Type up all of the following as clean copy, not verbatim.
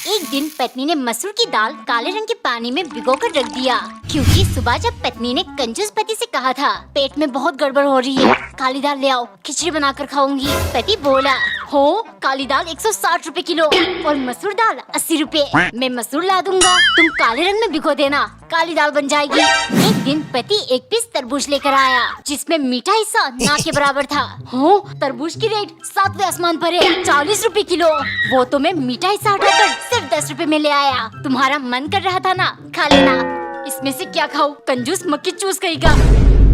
एक दिन पत्नी ने मसूर की दाल काले रंग के पानी में भिगोकर रख दिया, क्योंकि सुबह जब पत्नी ने कंजूस पति से कहा था पेट में बहुत गड़बड़ हो रही है, काली दाल ले आओ, खिचड़ी बनाकर खाऊंगी। पति बोला, हो काली दाल 160 रुपए किलो और मसूर दाल 80 रुपए। मैं मसूर ला दूंगा, तुम काले रंग में भिगो देना, काली दाल बन जाएगी। एक दिन पति एक पीस तरबूज लेकर आया, जिसमें मीठा हिस्सा ना के बराबर था। हो तरबूज की रेट 7वें आसमान पर है, 40 रुपए किलो। वो तो मैं मीठा हिस्सा हटाकर सिर्फ 10 रुपए में ले आया। तुम्हारा मन कर रहा था ना, खा लेना। इसमें से क्या खाऊं? कंजूस मक्खी चूस कहेगा।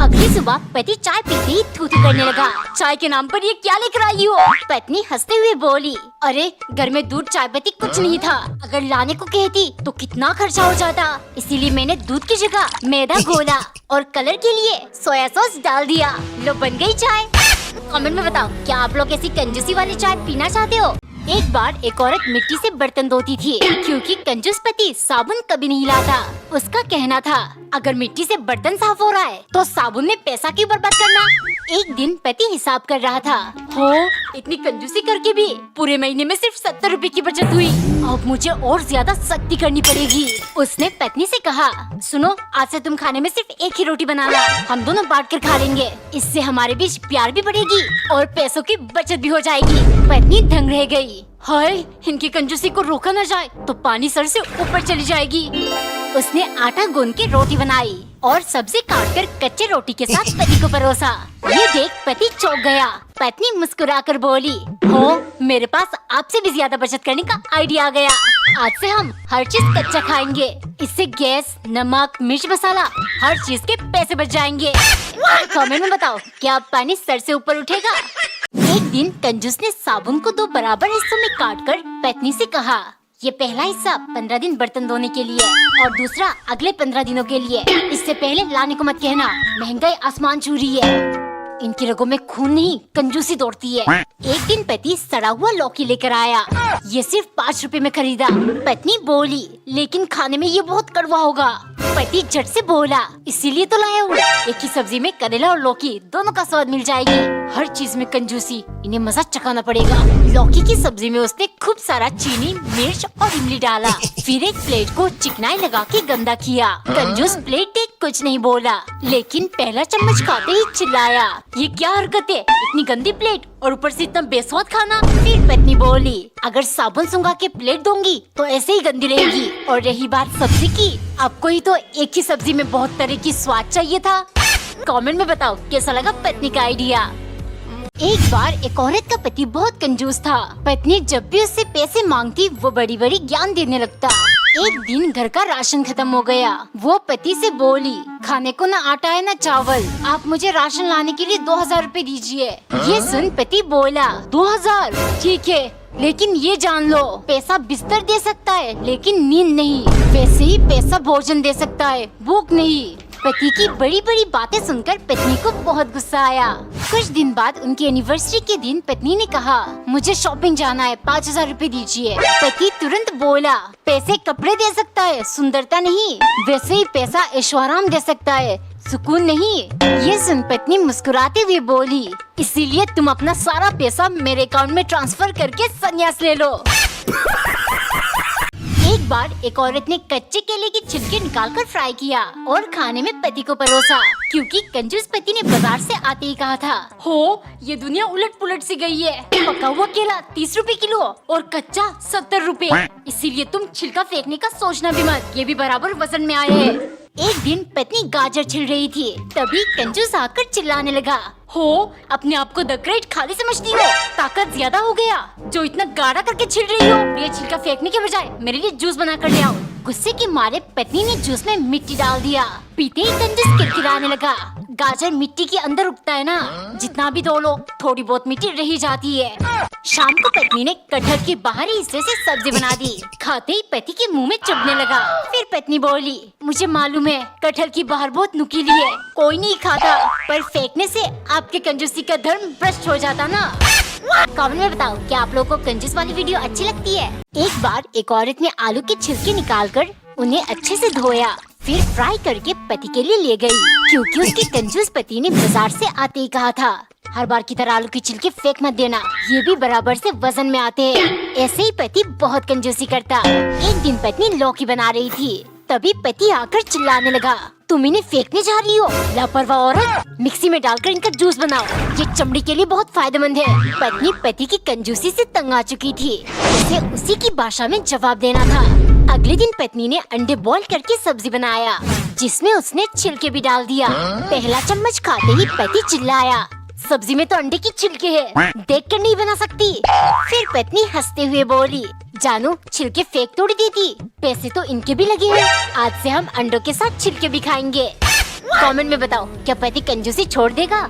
अगली सुबह पति चाय पीते ही थू थू करने लगा। चाय के नाम पर ये क्या लेकर आई हो? पत्नी हंसते हुए बोली, अरे घर में दूध चाय पत्ती कुछ नहीं था, अगर लाने को कहती तो कितना खर्चा हो जाता, इसीलिए मैंने दूध की जगह मैदा घोला और कलर के लिए सोया सॉस डाल दिया। लो बन गई चाय। कमेंट में बताओ, क्या आप लोग ऐसी कंजूसी वाली चाय पीना चाहते हो? एक बार एक औरत मिट्टी से बर्तन धोती थी, क्योंकि कंजूस पति साबुन कभी नहीं लाता। उसका कहना था, अगर मिट्टी से बर्तन साफ हो रहा है तो साबुन में पैसा क्यों बर्बाद करना। एक दिन पति हिसाब कर रहा था। हो इतनी कंजूसी करके भी पूरे महीने में सिर्फ 70 रुपए की बचत हुई। अब मुझे और ज्यादा सख्ती करनी पड़ेगी। उसने पत्नी से कहा, सुनो आज से तुम खाने में सिर्फ एक ही रोटी बनाना, हम दोनों बांट कर खा लेंगे। इससे हमारे बीच प्यार भी बढ़ेगी और पैसों की बचत भी हो जाएगी। पत्नी दंग रह गई। हाय, इनकी कंजूसी को रोका न जाए तो पानी सर से ऊपर चली जाएगी। उसने आटा गूंद के रोटी बनाई और सब्जी काटकर कच्चे रोटी के साथ पति को परोसा। ये देख पति चौंक गया। पत्नी मुस्कुराकर बोली, हो मेरे पास आपसे भी ज्यादा बचत करने का आइडिया आ गया। आज से हम हर चीज कच्चा खाएंगे, इससे गैस, नमक, मिर्च मसाला हर चीज के पैसे बच जाएंगे। कमेंट में बताओ, क्या पानी सर से ऊपर उठेगा? एक दिन कंजूस ने साबुन को 2 बराबर हिस्सों में काटकर पत्नी से कहा, ये पहला हिस्सा 15 दिन बर्तन धोने के लिए और दूसरा अगले 15 दिनों के लिए। इससे पहले लाने को मत कहना, महंगाई आसमान छू रही है। इनकी रगों में खून नहीं, कंजूसी दौड़ती है। एक दिन पति सड़ा हुआ लौकी लेकर आया, ये सिर्फ 5 रुपए में खरीदा। पत्नी बोली, लेकिन खाने में ये बहुत कड़वा होगा। पति झट से बोला, इसीलिए तो लाया हूँ, एक ही सब्जी में करेला और लौकी दोनों का स्वाद मिल जाएगी। हर चीज में कंजूसी, इन्हें मजा चखाना पड़ेगा। लौकी की सब्जी में उसने खूब सारा चीनी, मिर्च और इमली डाला, फिर एक प्लेट को चिकनाई लगा के गंदा किया। कंजूस प्लेट देख कुछ नहीं बोला, लेकिन पहला चम्मच खाते ही चिल्लाया, ये क्या हरकत है, इतनी गंदी प्लेट और ऊपर से इतना बेस्वाद खाना। फिर पत्नी बोली, अगर साबुन सुंघा के प्लेट दूंगी तो ऐसे ही गंदी रहेगी। और रही बात सब्जी की, आपको ही तो एक ही सब्जी में बहुत तरह की स्वाद चाहिए था। कमेंट में बताओ कैसा लगा पत्नी का आइडिया। एक बार एक औरत का पति बहुत कंजूस था। पत्नी जब भी उससे पैसे मांगती वो बड़ी बड़ी ज्ञान देने लगता। एक दिन घर का राशन खत्म हो गया। वो पति से बोली, खाने को न आटा है न चावल, आप मुझे राशन लाने के लिए 2000 रुपए दीजिए। ये सुन पति बोला, 2000 ठीक है, लेकिन ये जान लो, पैसा बिस्तर दे सकता है लेकिन नींद नहीं। वैसे ही पैसा भोजन दे सकता है, भूख नहीं। पति की बड़ी बड़ी बातें सुनकर पत्नी को बहुत गुस्सा आया। कुछ दिन बाद उनकी एनिवर्सरी के दिन पत्नी ने कहा, मुझे शॉपिंग जाना है, 5000 रुपए दीजिए। पति तुरंत बोला, पैसे कपड़े दे सकता है, सुंदरता नहीं। वैसे ही पैसा ऐशोआराम दे सकता है, सुकून नहीं। ये सुन पत्नी मुस्कुराते हुए बोली, इसीलिए तुम अपना सारा पैसा मेरे अकाउंट में ट्रांसफर करके संन्यास ले लो। एक बार एक औरत ने कच्चे केले के छिलके निकालकर फ्राई किया और खाने में पति को परोसा, क्योंकि कंजूस पति ने बाजार से आते ही कहा था, हो ये दुनिया उलट पुलट सी गई है। पका हुआ केला 30 रुपए किलो और कच्चा 70 रुपए, इसीलिए तुम छिलका फेंकने का सोचना भी मत, ये भी बराबर वजन में आए हैं। एक दिन पत्नी गाजर छिल रही थी, तभी कंजूस आकर चिल्लाने लगा, हो अपने आप को द ग्रेट खाली समझती हो, ताकत ज्यादा हो गया जो इतना गाढ़ा करके छिल रही हो। ये छिलका फेंकने के बजाय मेरे लिए जूस बना कर ले आओ। गुस्से के मारे पत्नी ने जूस में मिट्टी डाल दिया। पीते ही कंजूस किरकिराने लगा, गाजर मिट्टी के अंदर उगता है ना, जितना भी धो लो थोड़ी बहुत मिट्टी रह जाती है। शाम को पत्नी ने कटहल के बाहरी हिस्से से सब्जी बना दी। खाते ही पति के मुंह में चुभने लगा। फिर पत्नी बोली, मुझे मालूम है कटहल की बाहर बहुत नुकीली है, कोई नहीं खाता, पर फेंकने से आपके कंजूसी का धर्म भ्रष्ट हो जाता ना। कमेंट में बताओ, क्या आप लोगों को कंजूस वाली वीडियो अच्छी लगती है? एक बार एक औरत ने आलू के छिलके निकालकर उन्हें अच्छे से धोया, फिर फ्राई करके पति के लिए ले गई, क्योंकि उसके कंजूस पति ने बाजार से आते ही कहा था, हर बार की तरह आलू की छिलके फेंक मत देना, ये भी बराबर से वजन में आते हैं। ऐसे ही पति बहुत कंजूसी करता। एक दिन पत्नी लौकी बना रही थी, तभी पति आकर चिल्लाने लगा, तुम इन्हें फेंकने जा रही हो, लापरवाह औरत, मिक्सी में डालकर इनका जूस बनाओ, ये चमड़ी के लिए बहुत फायदेमंद है। पत्नी पति की कंजूसी से तंग आ चुकी थी, उसे उसी की भाषा में जवाब देना था। अगले दिन पत्नी ने अंडे बॉईल करके सब्जी बनाया, जिसमें उसने छिलके भी डाल दिया। पहला चम्मच खाते ही पति चिल्लाया, सब्जी में तो अंडे की छिलके है, देख कर नहीं बना सकती। फिर पत्नी हंसते हुए बोली, जानू छिलके फेंक तोड़ देती, पैसे तो इनके भी लगे हैं। आज से हम अंडों के साथ छिलके भी खाएंगे। कमेंट में बताओ, क्या पति कंजूसी छोड़ देगा?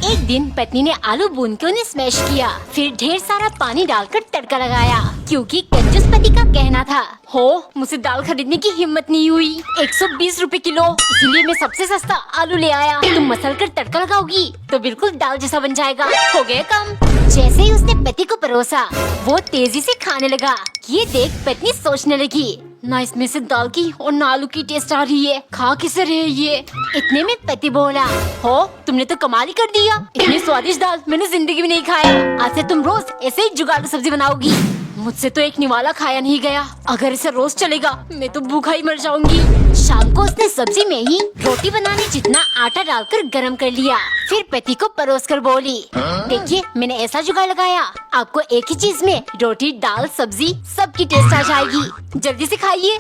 एक दिन पत्नी ने आलू भून के उन्हें स्मैश किया, फिर ढेर सारा पानी डालकर तड़का लगाया, क्योंकि कंजूस पति का कहना था, हो मुझसे दाल खरीदने की हिम्मत नहीं हुई, 120 रुपए किलो, इसीलिए मैं सबसे सस्ता आलू ले आया। तुम मसल कर तड़का लगाओगी तो बिल्कुल दाल जैसा बन जाएगा। हो गया काम। जैसे ही उसने पति को परोसा, वो तेजी से खाने लगा। ये देख पत्नी सोचने लगी, ना इसमें से दाल की और ना आलू की टेस्ट आ रही है, खा किसे रहे ये। इतने में पति बोला, हो तुमने तो कमाल ही कर दिया, इतनी स्वादिष्ट दाल मैंने जिंदगी में नहीं खाया। आज से तुम रोज ऐसे ही जुगाड़ू सब्जी बनाओगी। मुझसे तो एक निवाला खाया नहीं गया, अगर इसे रोज चलेगा मैं तो भूखा ही मर जाऊंगी। शाम को उसने सब्जी में ही रोटी बनाने जितना आटा डालकर गरम कर लिया, फिर पति को परोस कर बोली, देखिए मैंने ऐसा जुगाड़ लगाया, आपको एक ही चीज में रोटी दाल सब्जी सबकी टेस्ट आ जाएगी, जल्दी से खाइए।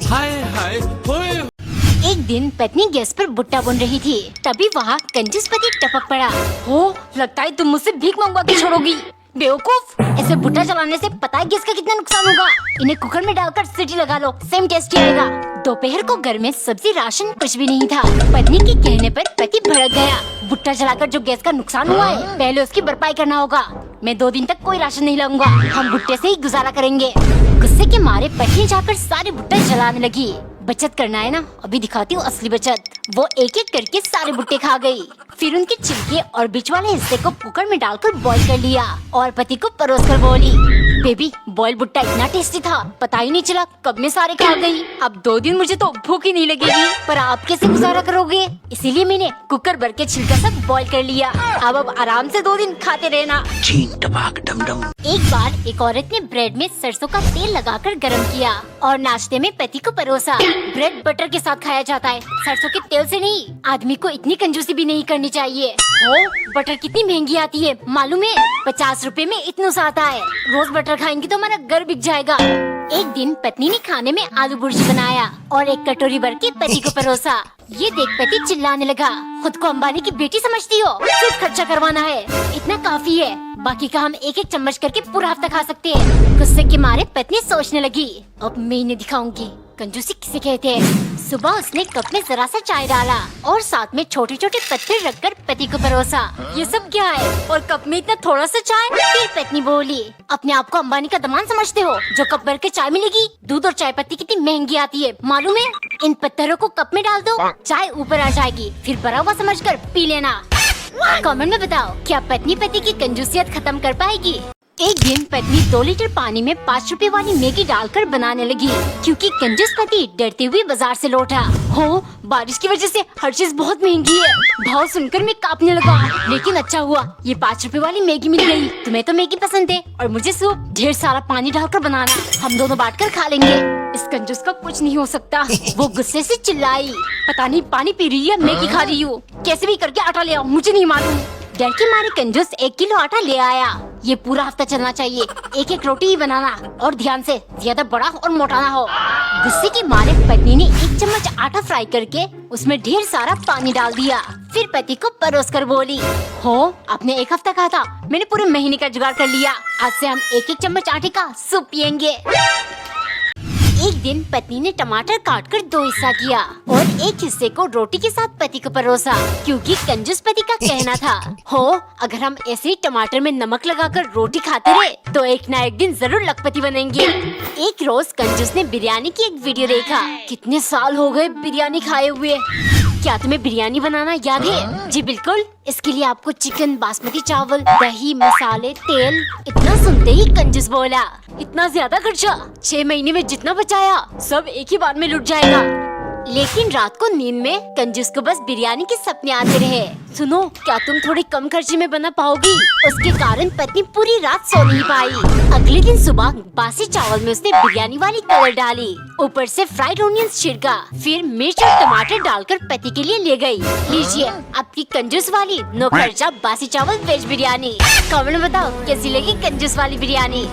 हाय हाय होए। एक दिन पत्नी गैस पर भुट्टा बुन रही थी, तभी वहाँ कंजूस पति टपक पड़ा। हो लगता है तुम मुझसे भीख मंगवा के छोड़ोगी, बेवकूफ, ऐसे भुट्टा चलाने से पता है गैस का कितना नुकसान होगा। इन्हें कुकर में डालकर सीटी लगा लो, सेम टेस्ट आएगा। दोपहर को घर में सब्जी राशन कुछ भी नहीं था। पत्नी के कहने पर पति भड़क गया, भुट्टा चलाकर जो गैस का नुकसान हुआ है पहले उसकी भरपाई करना होगा। मैं 2 दिन तक कोई राशन नहीं लाऊंगा, हम भुट्टे से ही गुजारा करेंगे। गुस्से के मारे पत्नी जाकर सारे भुट्टे जलाने लगी। बचत करना है ना, अभी दिखाती हूँ असली बचत। वो एक एक करके सारे भुट्टे खा गई, फिर उनके छिलके और बीच वाले हिस्से को कुकर में डालकर बॉईल कर लिया और पति को परोस कर बोली, बेबी बॉयल भुट्टा इतना टेस्टी था, पता ही नहीं चला कब मैं सारे खा गई। अब 2 दिन मुझे तो भूख ही नहीं लगेगी, पर आप कैसे गुजारा करोगे? इसीलिए मैंने कुकर भर के छिलका सब बॉईल कर लिया। अब आराम से 2 दिन खाते रहना। एक बार एक औरत ने ब्रेड में सरसों का तेल लगाकर गरम किया और नाश्ते में पति को परोसा। ब्रेड बटर के साथ खाया जाता है, सरसों के तेल से नहीं। आदमी को इतनी कंजूसी भी नहीं करनी चाहिए। हो बटर कितनी महंगी आती है मालूम है? 50 रुपए में इतना सा आता है। रोज बटर खाएंगे तो हमारा घर बिक जाएगा। एक दिन पत्नी ने खाने में आलू भुर्जी बनाया और एक कटोरी भर के पति को परोसा। ये देख पति चिल्लाने लगा, खुद को अंबानी की बेटी समझती हो? सिर्फ खर्चा करवाना है, इतना काफी है, बाकी का हम एक एक चम्मच करके पूरा हफ्ता खा सकते हैं। गुस्से के मारे पत्नी सोचने लगी, अब मैं इन्हें दिखाऊंगी कंजूसी किसे कहते हैं। सुबह उसने कप में जरा सा चाय डाला और साथ में छोटे छोटे पत्थर रखकर पति को परोसा। ये सब क्या है और कप में इतना थोड़ा सा चाय? फिर पत्नी बोली, अपने आप को अंबानी का दामाद समझते हो? जो कप भर के चाय मिलेगी, दूध और चाय पत्ती कितनी महंगी आती है मालूम है? इन पत्थरों को कप में डाल दो, चाय ऊपर आ जाएगी, फिर भरा हुआ समझकर पी लेना। कमेंट में बताओ, क्या पत्नी पति की कंजूसियत खत्म कर पाएगी? एक दिन पत्नी 2 लीटर पानी में 5 रुपए वाली मैगी डालकर बनाने लगी, क्योंकि कंजूस पति डरते हुए बाजार से लौटा। हो बारिश की वजह से हर चीज बहुत महंगी है। भाव सुनकर मैं कांपने लगा, लेकिन अच्छा हुआ ये 5 रुपए वाली मैगी मिल गई। तुम्हें तो मैगी पसंद है और मुझे सूप, ढेर सारा पानी डालकर बनाना, हम दोनों बांटकर खा लेंगे। इस कंजूस का कुछ नहीं हो सकता। वो गुस्से से चिल्लाई, पता नहीं पानी पी रही है मैगी खा रही हूँ, कैसे भी करके आटा ले आओ, मुझे नहीं मालूम। डर के मारे कंजूस 1 किलो आटा ले आया। ये पूरा हफ्ता चलना चाहिए, एक एक रोटी ही बनाना और ध्यान से, ज्यादा बड़ा और मोटा ना हो। गुस्से के मारे पत्नी ने 1 चम्मच आटा फ्राई करके उसमें ढेर सारा पानी डाल दिया, फिर पति को परोस कर बोली, हो आपने 1 हफ्ता कहा था, मैंने पूरे महीने का जुगाड़ कर लिया। आज से हम 1 चम्मच आटे का सूप पियेंगे। एक दिन पत्नी ने टमाटर काटकर 2 हिस्सा किया और एक हिस्से को रोटी के साथ पति को परोसा, क्योंकि कंजूस पति का कहना था, हो अगर हम ऐसे ही टमाटर में नमक लगाकर रोटी खाते रहे तो एक ना एक दिन जरूर लखपति बनेंगे। एक रोज कंजूस ने बिरयानी की एक वीडियो देखा। कितने साल हो गए बिरयानी खाए हुए, क्या तुम्हें बिरयानी बनाना याद है? जी बिल्कुल। इसके लिए आपको चिकन, बासमती चावल, दही, मसाले, तेल। इतना सुनते ही कंजूस बोला, इतना ज्यादा खर्चा? 6 महीने में जितना बचाया सब एक ही बार में लुट जाएगा। लेकिन रात को नींद में कंजूस को बस बिरयानी के सपने आते रहे। सुनो, क्या तुम थोड़ी कम खर्चे में बना पाओगी? उसके कारण पत्नी पूरी रात सो नहीं पाई। अगले दिन सुबह बासी चावल में उसने बिरयानी वाली कलर डाली, ऊपर से फ्राइड ऑनियंस छिड़का, फिर मिर्च और टमाटर डालकर पति के लिए ले गई। लीजिए आपकी कंजूस वाली नो खर्चा बासी चावल वेज बिरयानी। कमेंट में बताओ कैसी लगी कंजूस वाली बिरयानी।